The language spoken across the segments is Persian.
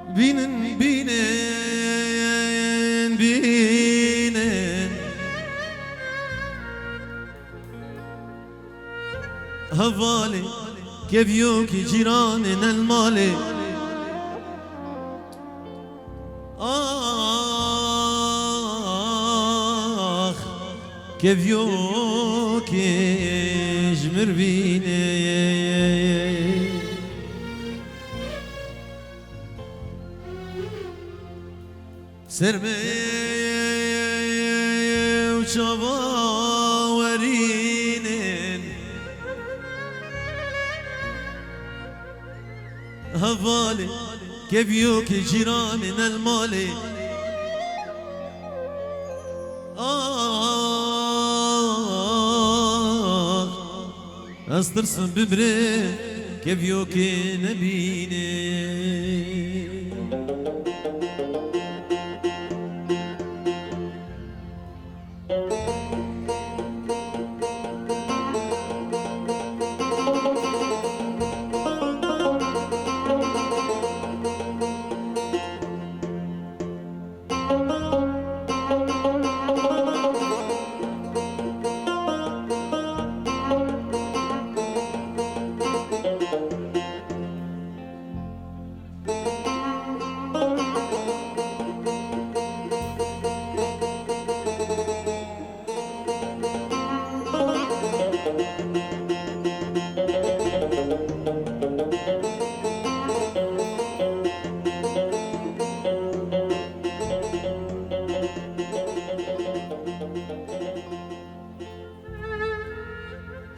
بینن بینن بینن هوالي كيف يوكي جيراننا المالي آخ كيف يوكي جمر بيني سرمي وشباورينن هوالي كيف يوكي جيراننا المالي استرسم ببري كيف يوكي نبيني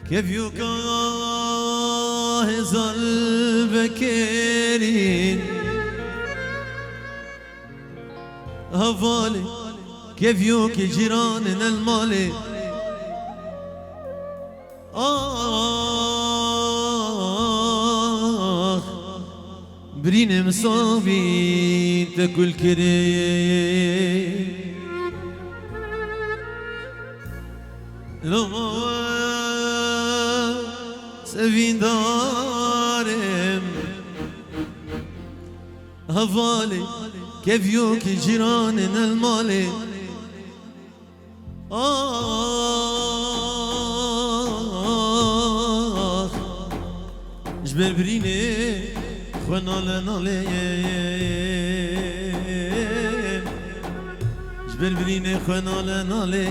كيف يكاهز البكيرين هوالي كيف يوكي جيراننا المالي برين مصابي تاكل كريم لما سفين دارم هوالي كيف يوكي جيراننا المالي جبر بريني خوانا لنالي جبر بريني خوانا لنالي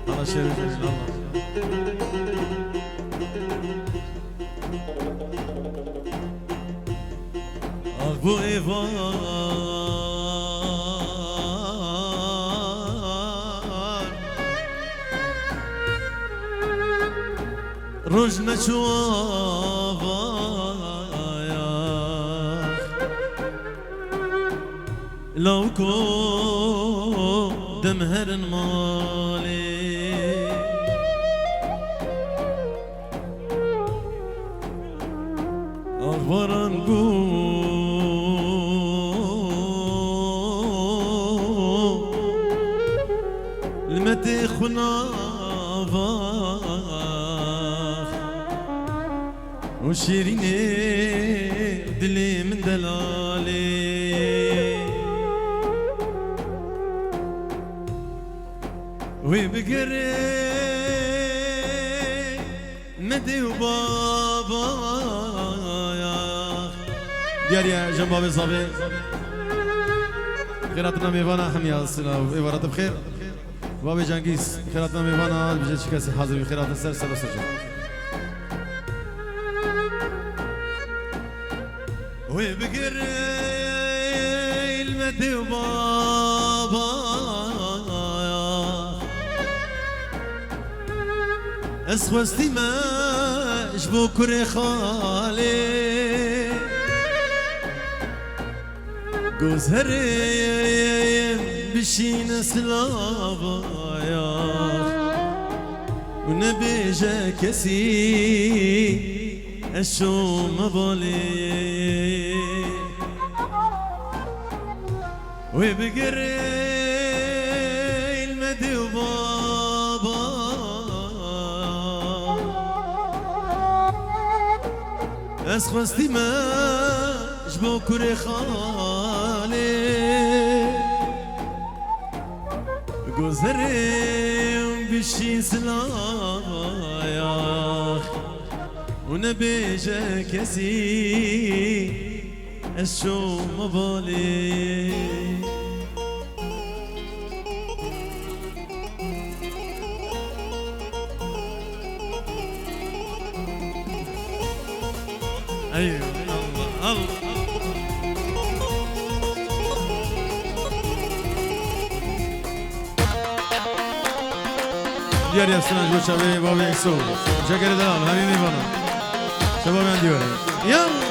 Allah şeref versin Allah. Ah bu evan Rojna çuvaya Lauko دمهرن مالي أخبارن بو المتي خنافاخ وشيريني دلي من دلالي وبقري مدي وبابا ديار يا جنب بابي صابي خيراتنا ميفانا حميا السلام وإبارات بخير بابي جانكيس خيراتنا ميفانا بجد شكاسي حاضر بخيرات السر سلام سجل وبقري المدي وبابا اسوستي ما جبو كري خالي جوز هريم بشين سلافايا ونبيجا كسي الشوم بالي وبقري المدي وبابا اسخوستي ما جبو كوري خالي گذریم بشی سلایا و نبیجه کسی از شما بالی ایوه الله الله دیاری هستن جو شبه بابی ایسو شکر دلال همین میبانم شبابی هم دیواره یالا